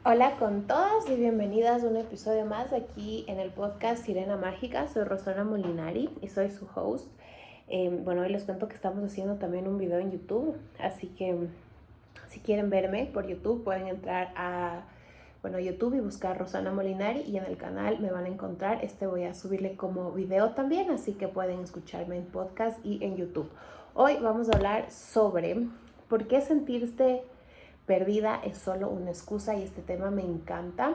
Hola con todos y bienvenidas a un episodio más aquí en el podcast Sirena Mágica. Soy Rosana Molinari y soy su host. Hoy les cuento que estamos haciendo también un video en YouTube, así que si quieren verme por YouTube pueden entrar a YouTube y buscar Rosana Molinari y en el canal me van a encontrar. Voy a subirle como video también, así que pueden escucharme en podcast y en YouTube. Hoy vamos a hablar sobre por qué sentirse perdida es solo una excusa, y este tema me encanta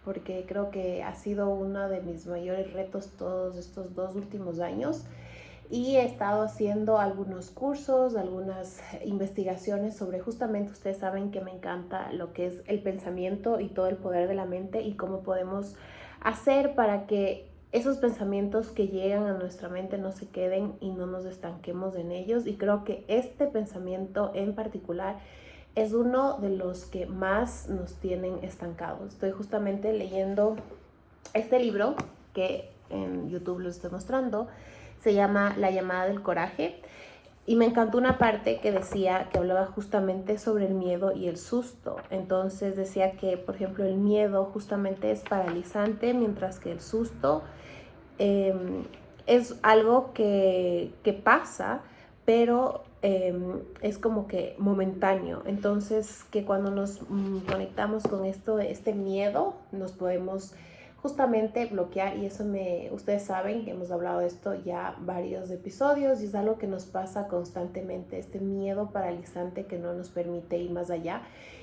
porque creo que ha sido uno de mis mayores retos todos estos 2 últimos años, y he estado haciendo algunos cursos, algunas investigaciones sobre, justamente ustedes saben que me encanta lo que es el pensamiento y todo el poder de la mente y cómo podemos hacer para que esos pensamientos que llegan a nuestra mente no se queden y no nos estanquemos en ellos. Y creo que este pensamiento en particular es uno de los que más nos tienen estancados. Estoy justamente leyendo este libro que en YouTube lo estoy mostrando. Se llama La llamada del coraje. Y me encantó una parte que decía, que hablaba justamente sobre el miedo y el susto. Entonces decía que, por ejemplo, el miedo justamente es paralizante, mientras que el susto eh, es algo que pasa, pero es como que momentáneo. Entonces, que cuando nos conectamos con este miedo, nos podemos justamente bloquear, y ustedes saben que hemos hablado de esto ya varios episodios, y es algo que nos pasa constantemente, este miedo paralizante que no nos permite ir más allá.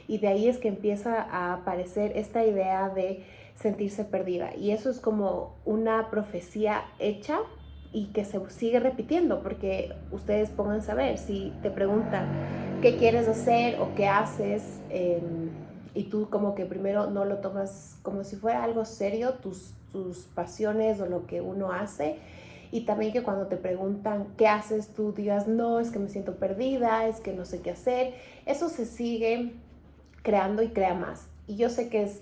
Y de ahí es que empieza a aparecer esta idea de sentirse perdida, y eso es como una profecía hecha y que se sigue repitiendo, porque ustedes pónganse a ver, si te preguntan qué quieres hacer o qué haces, y tú como que primero no lo tomas como si fuera algo serio, tus pasiones o lo que uno hace, y también que cuando te preguntan qué haces, tú digas, no, es que me siento perdida, es que no sé qué hacer. Eso se sigue creando y crea más. Y yo sé que es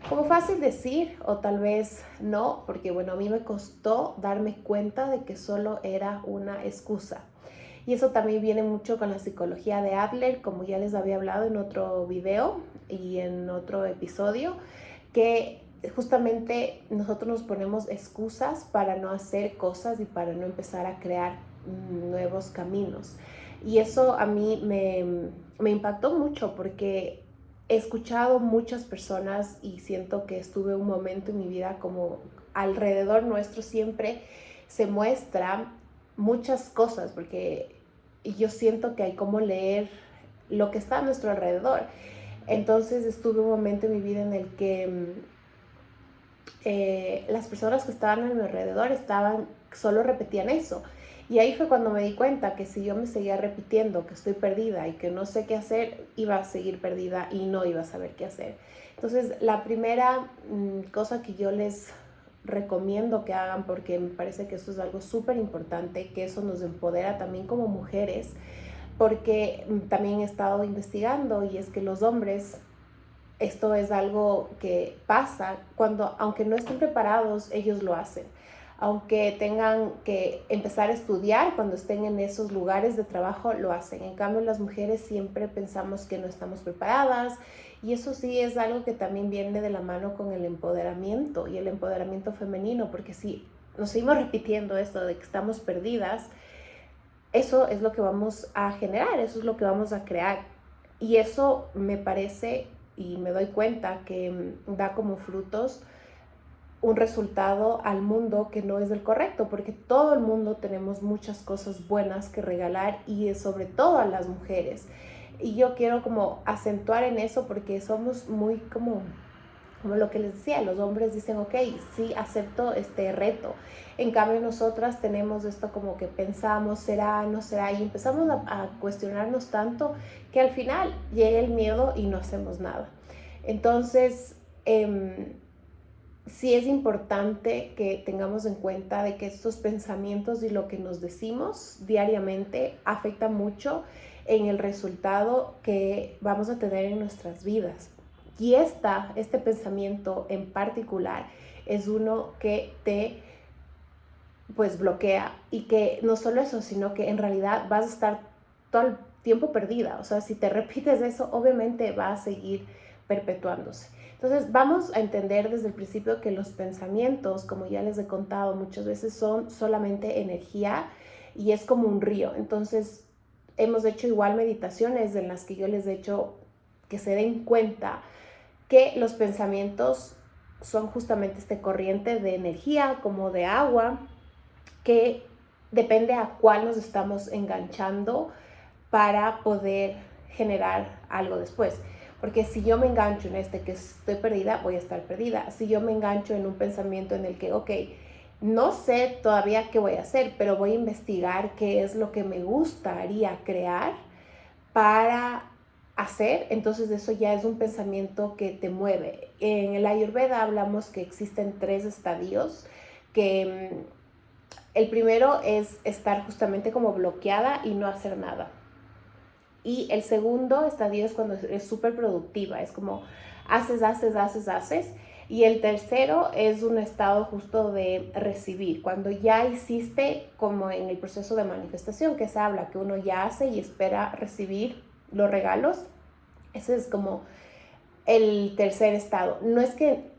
como fácil decir, o tal vez no, porque a mí me costó darme cuenta de que solo era una excusa. Y eso también viene mucho con la psicología de Adler, como ya les había hablado en otro video y en otro episodio, que justamente nosotros nos ponemos excusas para no hacer cosas y para no empezar a crear nuevos caminos. Y eso a mí me impactó mucho, porque he escuchado muchas personas y siento que estuve un momento en mi vida como alrededor nuestro siempre se muestra muchas cosas, porque yo siento que hay como leer lo que está a nuestro alrededor. Entonces estuve un momento en mi vida en el que las personas que estaban a mi alrededor solo repetían eso. Y ahí fue cuando me di cuenta que si yo me seguía repitiendo que estoy perdida y que no sé qué hacer, iba a seguir perdida y no iba a saber qué hacer. Entonces, la primera cosa que yo les recomiendo que hagan, porque me parece que esto es algo súper importante, que eso nos empodera también como mujeres, porque también he estado investigando, y es que los hombres, esto es algo que pasa cuando, aunque no estén preparados, ellos lo hacen. Aunque tengan que empezar a estudiar, cuando estén en esos lugares de trabajo, lo hacen. En cambio, las mujeres siempre pensamos que no estamos preparadas, y eso sí es algo que también viene de la mano con el empoderamiento y el empoderamiento femenino, porque si nos seguimos repitiendo esto de que estamos perdidas, eso es lo que vamos a generar, eso es lo que vamos a crear. Y eso me parece, y me doy cuenta que da como frutos un resultado al mundo que no es el correcto, porque todo el mundo tenemos muchas cosas buenas que regalar, y sobre todo a las mujeres. Y yo quiero como acentuar en eso, porque somos muy como lo que les decía, los hombres dicen, ok, sí, acepto este reto. En cambio, nosotras tenemos esto como que pensamos, será, no será, y empezamos a cuestionarnos tanto que al final llega el miedo y no hacemos nada. Entonces, sí es importante que tengamos en cuenta de que estos pensamientos y lo que nos decimos diariamente afecta mucho en el resultado que vamos a tener en nuestras vidas. Y este pensamiento en particular es uno que te pues bloquea, y que no solo eso, sino que en realidad vas a estar todo el tiempo perdida. O sea, si te repites eso, obviamente va a seguir perpetuándose. Entonces vamos a entender desde el principio que los pensamientos, como ya les he contado muchas veces, son solamente energía y es como un río. Entonces hemos hecho igual meditaciones en las que yo les he hecho que se den cuenta que los pensamientos son justamente este corriente de energía como de agua que depende a cuál nos estamos enganchando para poder generar algo después. Porque si yo me engancho en este que estoy perdida, voy a estar perdida. Si yo me engancho en un pensamiento en el que, ok, no sé todavía qué voy a hacer, pero voy a investigar qué es lo que me gustaría crear para hacer, entonces eso ya es un pensamiento que te mueve. En el Ayurveda hablamos que existen 3 estadios, que el primero es estar justamente como bloqueada y no hacer nada. Y el segundo estadio es cuando es súper productiva, es como haces. Y el tercero es un estado justo de recibir, cuando ya hiciste, como en el proceso de manifestación que se habla, que uno ya hace y espera recibir los regalos. Ese es como el tercer estado. No es que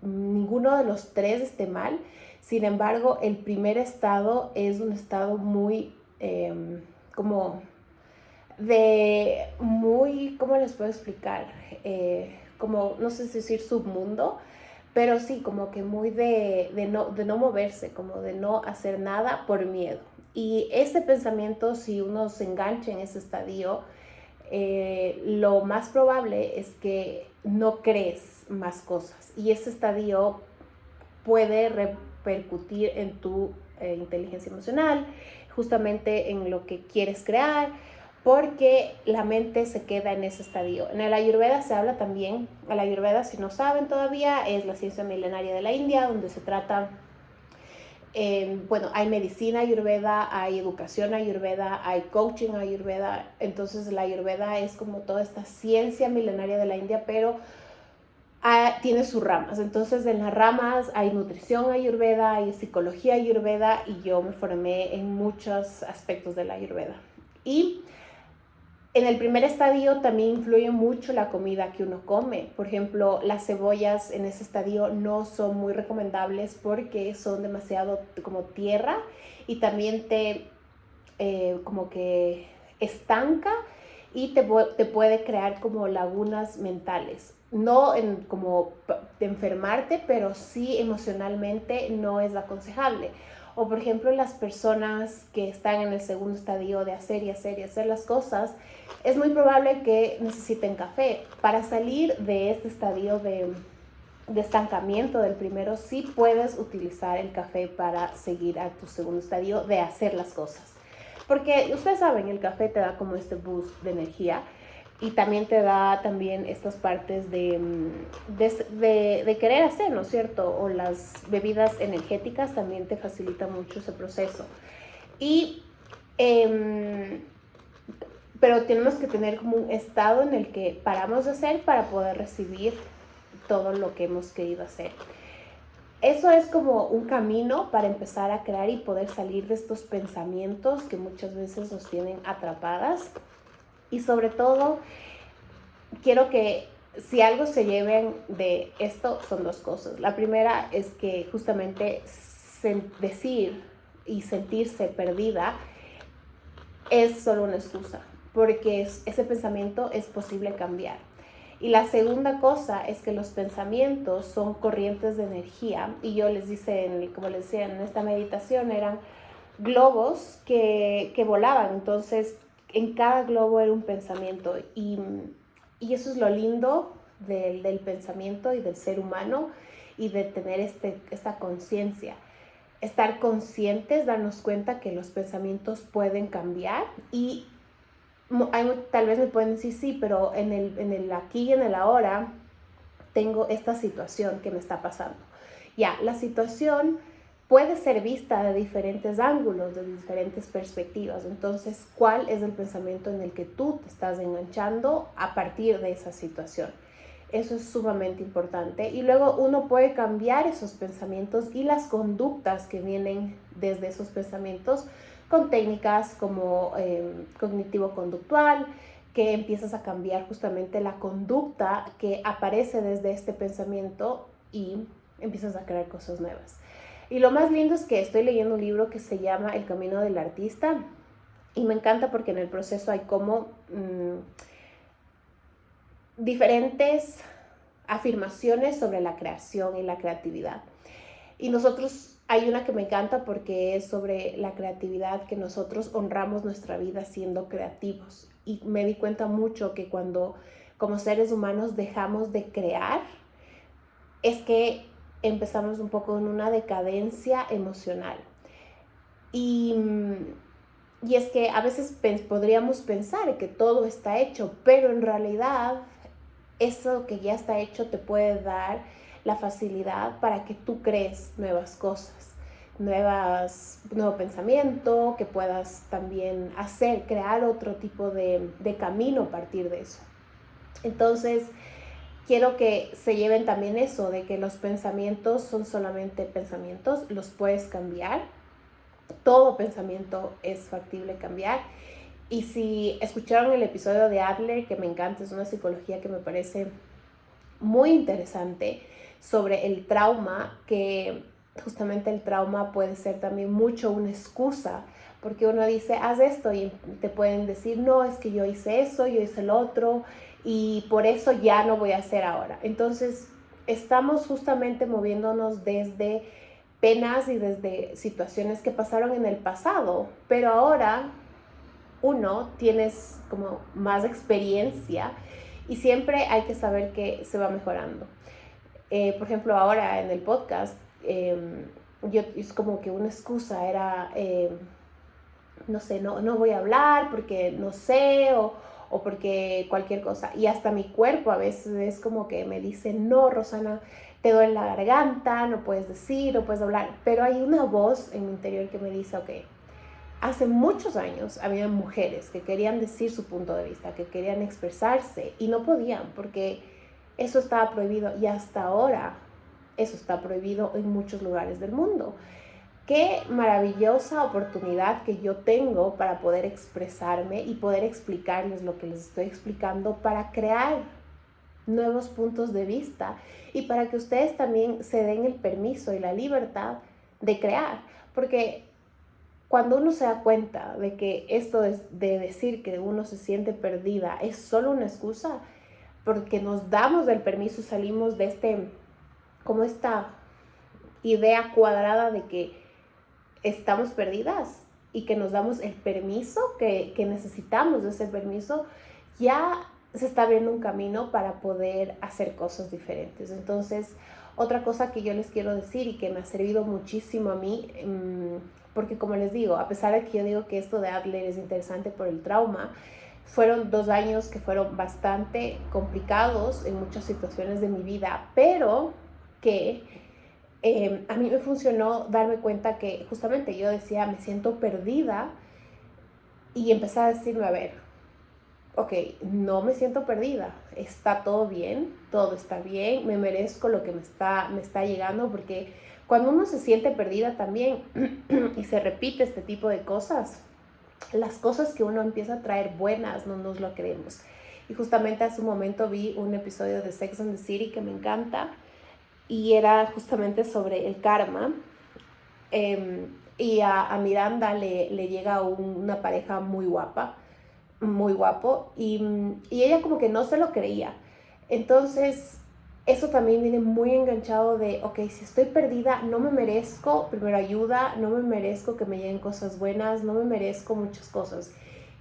ninguno de los 3 esté mal, sin embargo, el primer estado es un estado muy como de muy, ¿cómo les puedo explicar? Como, no sé si decir submundo, pero sí, como que muy de no moverse, como de no hacer nada por miedo. Y ese pensamiento, si uno se engancha en ese estadio, lo más probable es que no crees más cosas. Y ese estadio puede repercutir en tu inteligencia emocional, justamente en lo que quieres crear, porque la mente se queda en ese estadio. En el Ayurveda se habla también, el Ayurveda, si no saben todavía, es la ciencia milenaria de la India, donde se trata, bueno, hay medicina Ayurveda, hay educación Ayurveda, hay coaching Ayurveda. Entonces la Ayurveda es como toda esta ciencia milenaria de la India, pero tiene sus ramas. Entonces en las ramas hay nutrición Ayurveda, hay psicología Ayurveda, y yo me formé en muchos aspectos de la Ayurveda. Y en el primer estadio también influye mucho la comida que uno come. Por ejemplo, las cebollas en ese estadio no son muy recomendables porque son demasiado como tierra, y también te como que estanca y te puede crear como lagunas mentales. No en como de enfermarte, pero sí emocionalmente no es aconsejable. O por ejemplo, las personas que están en el segundo estadio de hacer y hacer y hacer las cosas, es muy probable que necesiten café. Para salir de este estadio de estancamiento del primero, sí puedes utilizar el café para seguir a tu segundo estadio de hacer las cosas. Porque ustedes saben, el café te da como este boost de energía, y también te da también estas partes de querer hacer, ¿no es cierto? O las bebidas energéticas también te facilitan mucho ese proceso. Y, pero tenemos que tener como un estado en el que paramos de hacer para poder recibir todo lo que hemos querido hacer. Eso es como un camino para empezar a crear y poder salir de estos pensamientos que muchas veces nos tienen atrapadas. Y sobre todo, quiero que si algo se lleven de esto, son 2 cosas. La primera es que justamente decir y sentirse perdida es solo una excusa, porque ese pensamiento es posible cambiar. Y la segunda cosa es que los pensamientos son corrientes de energía, y yo les dice, como les decía en esta meditación, eran globos que volaban. Entonces en cada globo era un pensamiento, y eso es lo lindo del pensamiento y del ser humano, y de tener esta conciencia. Estar conscientes, darnos cuenta que los pensamientos pueden cambiar. Y tal vez me pueden decir, sí, pero en el aquí y en el ahora tengo esta situación que me está pasando. Ya, la situación puede ser vista de diferentes ángulos, de diferentes perspectivas. Entonces, ¿cuál es el pensamiento en el que tú te estás enganchando a partir de esa situación? Eso es sumamente importante. Y luego uno puede cambiar esos pensamientos y las conductas que vienen desde esos pensamientos con técnicas como cognitivo-conductual, que empiezas a cambiar justamente la conducta que aparece desde este pensamiento y empiezas a crear cosas nuevas. Y lo más lindo es que estoy leyendo un libro que se llama El Camino del Artista y me encanta porque en el proceso hay como diferentes afirmaciones sobre la creación y la creatividad. Y nosotros, hay una que me encanta porque es sobre la creatividad, que nosotros honramos nuestra vida siendo creativos. Y me di cuenta mucho que cuando como seres humanos dejamos de crear, es que empezamos un poco en una decadencia emocional. Y es que a veces podríamos pensar que todo está hecho, pero en realidad eso que ya está hecho te puede dar la facilidad para que tú crees nuevas cosas, nuevo pensamiento, que puedas también crear otro tipo de camino a partir de eso. Entonces, quiero que se lleven también eso, de que los pensamientos son solamente pensamientos, los puedes cambiar. Todo pensamiento es factible cambiar. Y si escucharon el episodio de Adler, que me encanta, es una psicología que me parece muy interesante sobre el trauma, que justamente el trauma puede ser también mucho una excusa, porque uno dice, haz esto, y te pueden decir, no, es que yo hice eso, yo hice el otro, y por eso ya no voy a hacer ahora. Entonces, estamos justamente moviéndonos desde penas y desde situaciones que pasaron en el pasado, pero ahora tienes como más experiencia y siempre hay que saber que se va mejorando. Por ejemplo, ahora en el podcast, es como que una excusa era, no sé, no voy a hablar porque no sé o porque cualquier cosa. Y hasta mi cuerpo a veces es como que me dice, no, Rosana, te duele la garganta, no puedes decir, no puedes hablar. Pero hay una voz en mi interior que me dice, ok, hace muchos años había mujeres que querían decir su punto de vista, que querían expresarse y no podían porque eso estaba prohibido y hasta ahora eso está prohibido en muchos lugares del mundo. Qué maravillosa oportunidad que yo tengo para poder expresarme y poder explicarles lo que les estoy explicando para crear nuevos puntos de vista y para que ustedes también se den el permiso y la libertad de crear, porque cuando uno se da cuenta de que esto de decir que uno se siente perdida es solo una excusa, porque nos damos el permiso, salimos de como esta idea cuadrada de que estamos perdidas y que nos damos el permiso, que necesitamos de ese permiso, ya se está abriendo un camino para poder hacer cosas diferentes. Entonces, otra cosa que yo les quiero decir y que me ha servido muchísimo a mí, porque como les digo, a pesar de que yo digo que esto de Adler es interesante por el trauma, fueron 2 años que fueron bastante complicados en muchas situaciones de mi vida, pero que a mí me funcionó darme cuenta que justamente yo decía, me siento perdida y empecé a decirme, a ver, ok, no me siento perdida, está todo bien, todo está bien, me merezco lo que me está llegando, porque cuando uno se siente perdida también y se repite este tipo de cosas, las cosas que uno empieza a traer buenas no nos lo creemos. Y justamente hace un momento vi un episodio de Sex and the City que me encanta y era justamente sobre el karma. Y a Miranda le llega una pareja muy guapa, muy guapo, y ella como que no se lo creía. Entonces, eso también viene muy enganchado de, ok, si estoy perdida, no me merezco primero ayuda, no me merezco que me lleguen cosas buenas, no me merezco muchas cosas.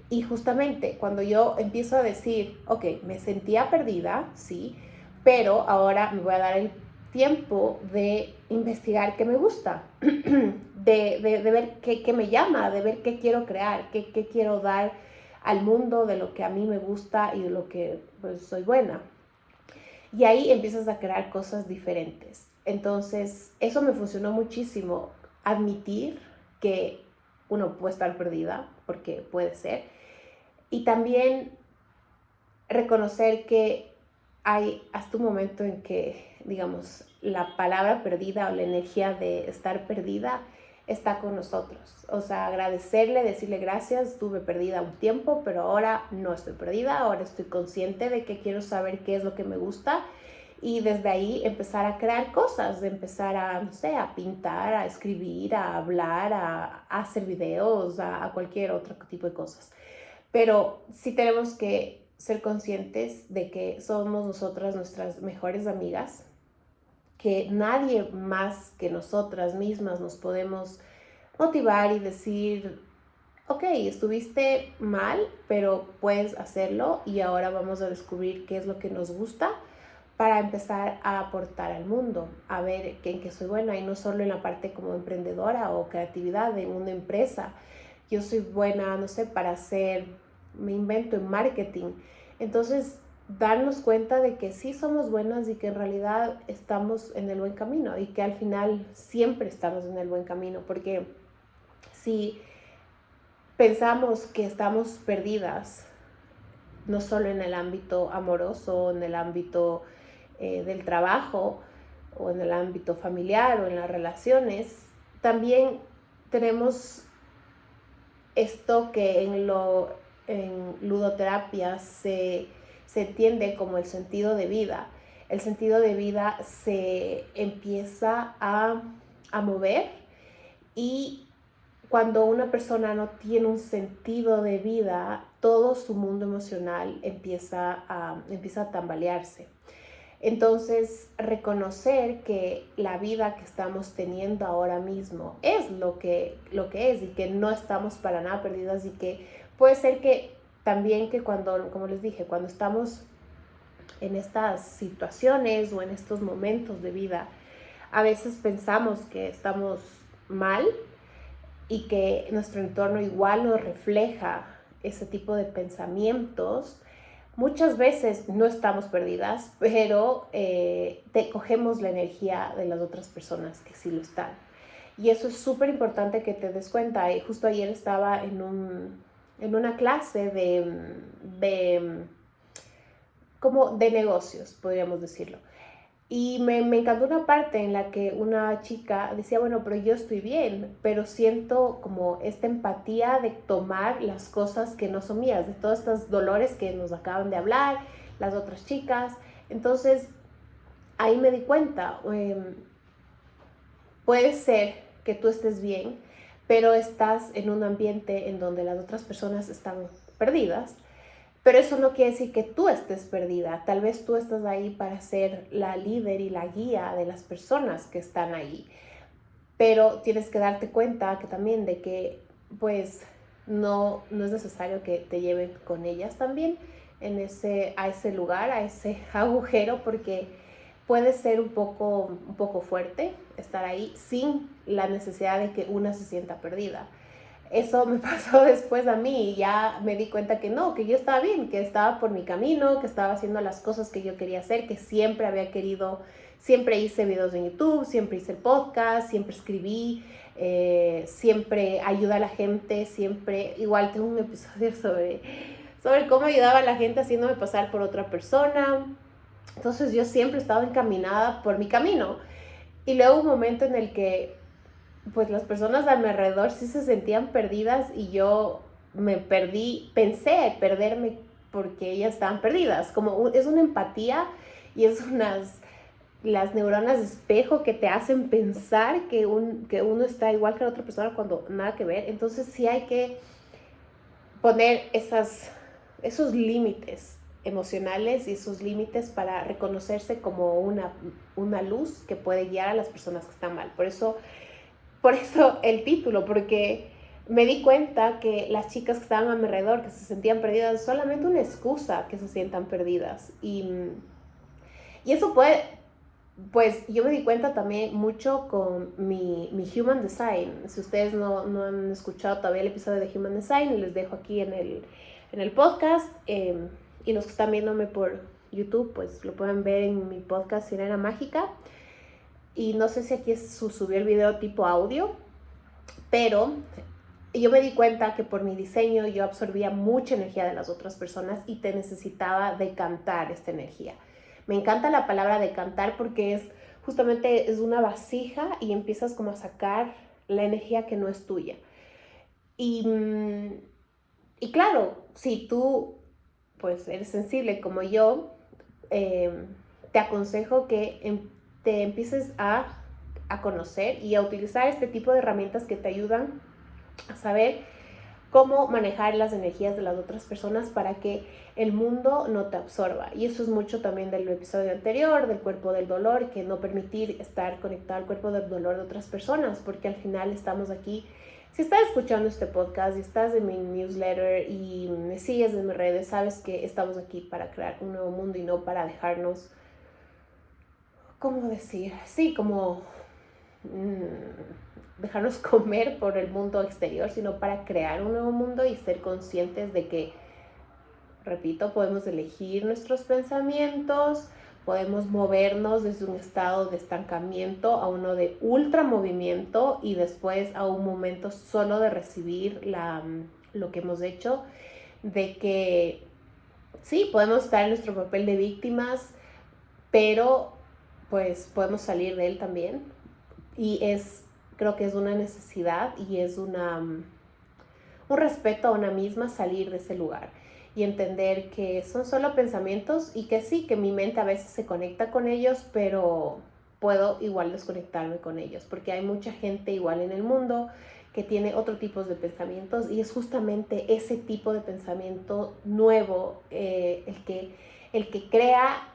Y justamente cuando yo empiezo a decir, ok, me sentía perdida, sí, pero ahora me voy a dar el tiempo de investigar qué me gusta, de ver qué me llama, de ver qué quiero crear, qué quiero dar al mundo, de lo que a mí me gusta y de lo que pues, soy buena. Y ahí empiezas a crear cosas diferentes. Entonces, eso me funcionó muchísimo, admitir que uno puede estar perdida, porque puede ser, y también reconocer que hay hasta un momento en que, digamos, la palabra perdida o la energía de estar perdida está con nosotros. O sea, agradecerle, decirle gracias, estuve perdida un tiempo, pero ahora no estoy perdida, ahora estoy consciente de que quiero saber qué es lo que me gusta y desde ahí empezar a crear cosas, de empezar a, no sé, a pintar, a escribir, a hablar, a hacer videos, a cualquier otro tipo de cosas. Pero sí tenemos que ser conscientes de que somos nosotras nuestras mejores amigas, que nadie más que nosotras mismas nos podemos motivar y decir, ok, estuviste mal, pero puedes hacerlo y ahora vamos a descubrir qué es lo que nos gusta para empezar a aportar al mundo, a ver en qué soy buena y no solo en la parte como emprendedora o creatividad de una empresa. Yo soy buena, no sé, para hacer, me invento en marketing. Entonces, darnos cuenta de que sí somos buenas y que en realidad estamos en el buen camino y que al final siempre estamos en el buen camino, porque si pensamos que estamos perdidas, no solo en el ámbito amoroso, en el ámbito del trabajo o en el ámbito familiar o en las relaciones, también tenemos esto que en ludoterapia se entiende como el sentido de vida. El sentido de vida se empieza a mover y cuando una persona no tiene un sentido de vida, todo su mundo emocional empieza a tambalearse. Entonces, reconocer que la vida que estamos teniendo ahora mismo es lo que es y que no estamos para nada perdidas y que puede ser que también que cuando, como les dije, cuando estamos en estas situaciones o en estos momentos de vida, a veces pensamos que estamos mal y que nuestro entorno igual nos refleja ese tipo de pensamientos. Muchas veces no estamos perdidas, pero cogemos la energía de las otras personas que sí lo están. Y eso es súper importante que te des cuenta. Y justo ayer estaba en una clase como de negocios, podríamos decirlo. Y me encantó una parte en la que una chica decía, bueno, pero yo estoy bien, pero siento como esta empatía de tomar las cosas que no son mías, de todos estos dolores que nos acaban de hablar, las otras chicas. Entonces, ahí me di cuenta, puede ser que tú estés bien, pero estás en un ambiente en donde las otras personas están perdidas. Pero eso no quiere decir que tú estés perdida. Tal vez tú estás ahí para ser la líder y la guía de las personas que están ahí. Pero tienes que darte cuenta que también de que pues no es necesario que te lleven con ellas también a ese lugar, a ese agujero, porque puede ser un poco fuerte estar ahí sin la necesidad de que una se sienta perdida. Eso me pasó después a mí y ya me di cuenta que no, que yo estaba bien, que estaba por mi camino, que estaba haciendo las cosas que yo quería hacer, que siempre había querido, siempre hice videos en YouTube, siempre hice el podcast, siempre escribí, siempre ayuda a la gente, siempre, igual tengo un episodio sobre cómo ayudaba a la gente haciéndome pasar por otra persona. Entonces yo siempre estaba encaminada por mi camino y luego un momento en el que pues las personas a mi alrededor sí se sentían perdidas y yo me perdí, pensé perderme porque ellas estaban perdidas, como es una empatía y es las neuronas de espejo que te hacen pensar que uno está igual que la otra persona cuando nada que ver. Entonces sí hay que poner esos límites emocionales y esos límites para reconocerse como una luz que puede guiar a las personas que están mal. Por eso el título, porque me di cuenta que las chicas que estaban a mi alrededor, que se sentían perdidas, es solamente una excusa que se sientan perdidas. Y eso pues yo me di cuenta también mucho con mi Human Design. Si ustedes no han escuchado todavía el episodio de Human Design, les dejo aquí en el podcast. Y los que están viéndome por YouTube, pues lo pueden ver en mi podcast Sirena Mágica. Y no sé si aquí subió el video tipo audio, pero yo me di cuenta que por mi diseño yo absorbía mucha energía de las otras personas y te necesitaba decantar esta energía. Me encanta la palabra decantar porque justamente es una vasija y empiezas como a sacar la energía que no es tuya. Y claro, si tú pues eres sensible como yo, te aconsejo que te empieces a conocer y a utilizar este tipo de herramientas que te ayudan a saber cómo manejar las energías de las otras personas para que el mundo no te absorba. Y eso es mucho también del episodio anterior, del cuerpo del dolor, que no permitir estar conectado al cuerpo del dolor de otras personas, porque al final estamos aquí. Si estás escuchando este podcast y estás en mi newsletter y me sigues en mis redes, sabes que estamos aquí para crear un nuevo mundo y no para dejarnos, ¿cómo decir? Sí, como dejarnos comer por el mundo exterior, sino para crear un nuevo mundo y ser conscientes de que, repito, podemos elegir nuestros pensamientos, podemos movernos desde un estado de estancamiento a uno de ultramovimiento y después a un momento solo de recibir lo que hemos hecho, de que sí, podemos estar en nuestro papel de víctimas, pero pues podemos salir de él también. Y creo que es una necesidad y es un respeto a una misma salir de ese lugar y entender que son solo pensamientos y que sí, que mi mente a veces se conecta con ellos, pero puedo igual desconectarme con ellos, porque hay mucha gente igual en el mundo que tiene otro tipo de pensamientos y es justamente ese tipo de pensamiento nuevo el que crea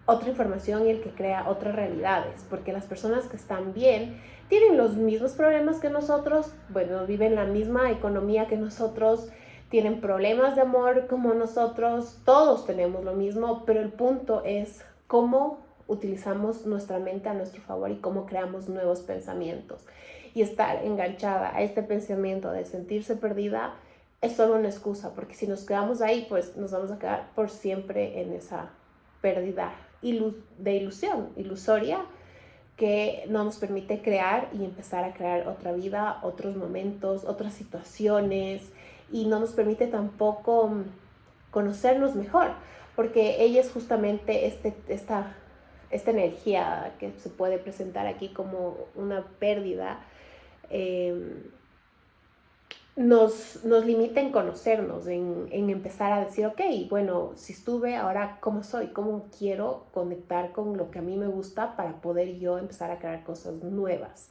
otra información y el que crea otras realidades, porque las personas que están bien tienen los mismos problemas que nosotros, bueno, viven la misma economía que nosotros, tienen problemas de amor como nosotros, todos tenemos lo mismo, pero el punto es cómo utilizamos nuestra mente a nuestro favor y cómo creamos nuevos pensamientos. Y estar enganchada a este pensamiento de sentirse perdida es solo una excusa, porque si nos quedamos ahí, pues nos vamos a quedar por siempre en esa pérdida de ilusión, ilusoria, que no nos permite crear y empezar a crear otra vida, otros momentos, otras situaciones, y no nos permite tampoco conocernos mejor, porque ella es justamente esta energía que se puede presentar aquí como una pérdida, nos limita en conocernos, en empezar a decir, ok, bueno, si estuve, ahora cómo soy, cómo quiero conectar con lo que a mí me gusta para poder yo empezar a crear cosas nuevas.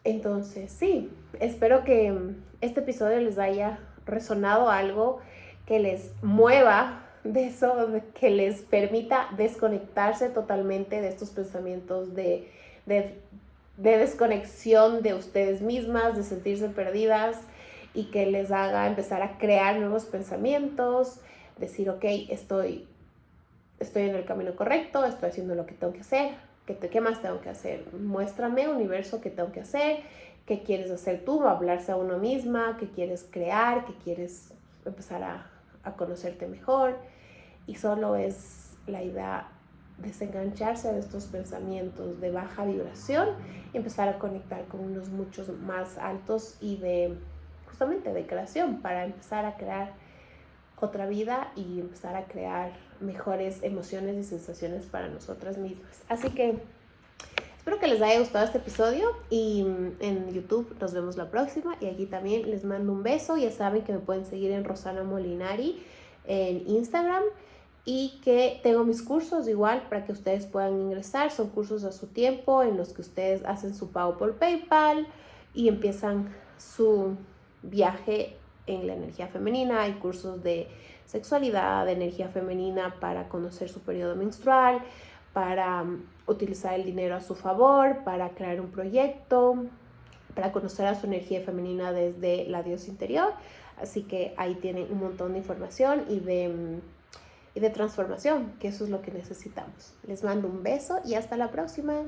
Entonces, sí, espero que este episodio les haya resonado algo, que les mueva de eso, que les permita desconectarse totalmente de estos pensamientos de desconexión de ustedes mismas, de sentirse perdidas, y que les haga empezar a crear nuevos pensamientos, decir, ok, estoy en el camino correcto, estoy haciendo lo que tengo que hacer, ¿qué más tengo que hacer? Muéstrame, universo, qué tengo que hacer, qué quieres hacer tú, hablarse a uno misma, qué quieres crear, qué quieres empezar a conocerte mejor. Y solo es la idea desengancharse de estos pensamientos de baja vibración y empezar a conectar con unos muchos más altos y justamente de creación, para empezar a crear otra vida y empezar a crear mejores emociones y sensaciones para nosotras mismas. Así que espero que les haya gustado este episodio y en YouTube nos vemos la próxima, y aquí también les mando un beso. Ya saben que me pueden seguir en Rosana Molinari en Instagram, y que tengo mis cursos igual para que ustedes puedan ingresar. Son cursos a su tiempo en los que ustedes hacen su pago por PayPal y empiezan su viaje en la energía femenina. Hay cursos de sexualidad, de energía femenina, para conocer su periodo menstrual, para utilizar el dinero a su favor, para crear un proyecto, para conocer a su energía femenina desde la diosa interior. Así que ahí tienen un montón de información y de transformación, que eso es lo que necesitamos. Les mando un beso y hasta la próxima.